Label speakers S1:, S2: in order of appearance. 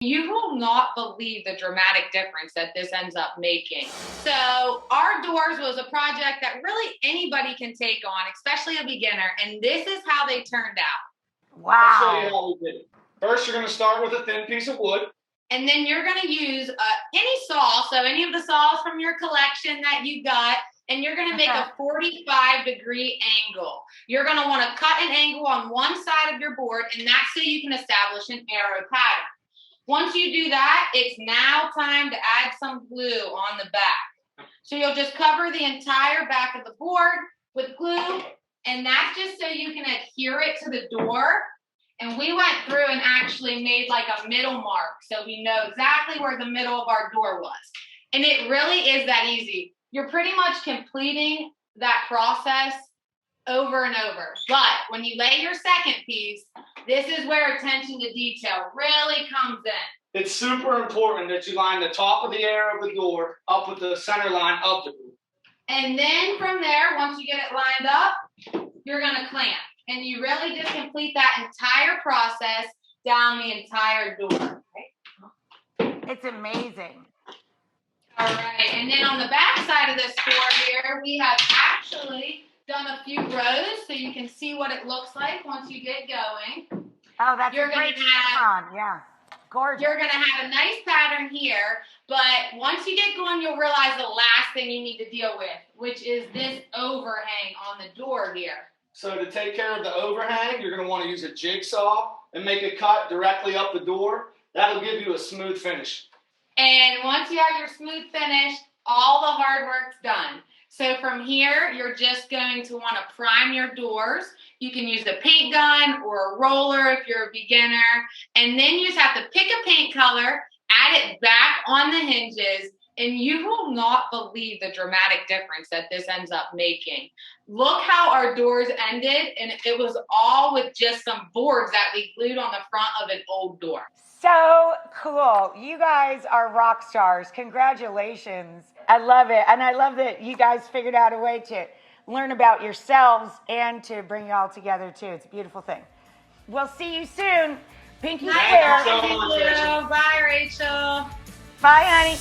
S1: You will not believe the dramatic difference that this ends up making. So our doors was a project that really anybody can take on, especially a beginner, and this is how they turned out.
S2: Wow.
S3: I'll show you how we did it. First, you're going to start with a thin piece of wood.
S1: And then you're going to use any saw, so any of the saws from your collection that you got, and you're going to make a 45-degree angle. You're going to want to cut an angle on one side of your board, and that's so you can establish an arrow pattern. Once you do that, it's now time to add some glue on the back. So you'll just cover the entire back of the board with glue, and that's just so you can adhere it to the door. And we went through and actually made like a middle mark so we know exactly where the middle of our door was. And it really is that easy. You're pretty much completing that process over and over. But when you lay your second piece, this is where attention to detail really comes in.
S3: It's super important that you line the top of the arrow of the door up with the center line of the door.
S1: And then from there, once you get it lined up, you're going to clamp. And you really just complete that entire process down the entire door.
S2: It's amazing.
S1: All right, and then on the back side of this door here, we have actually done a few rows so you can see what it looks like once you get going.
S2: Oh, that's a great pattern. Yeah, gorgeous.
S1: You're going to have a nice pattern here, but once you get going, you'll realize the last thing you need to deal with, which is this overhang on the door here.
S3: So to take care of the overhang, you're going to want to use a jigsaw and make a cut directly up the door. That'll give you a smooth finish.
S1: And once you have your smooth finish, all the hard work's done. So from here, you're just going to want to prime your doors. You can use a paint gun or a roller if you're a beginner. And then you just have to pick a paint color, add it back on the hinges, and you will not believe the dramatic difference that this ends up making. Look how our doors ended, and it was all with just some boards that we glued on the front of an old door.
S2: So cool. You guys are rock stars. Congratulations. I love it. And I love that you guys figured out a way to learn about yourselves and to bring you all together too. It's a beautiful thing. We'll see you soon. Pinky swear.
S3: Thank you so much, Rachel.
S1: Bye, Rachel.
S2: Bye, honey.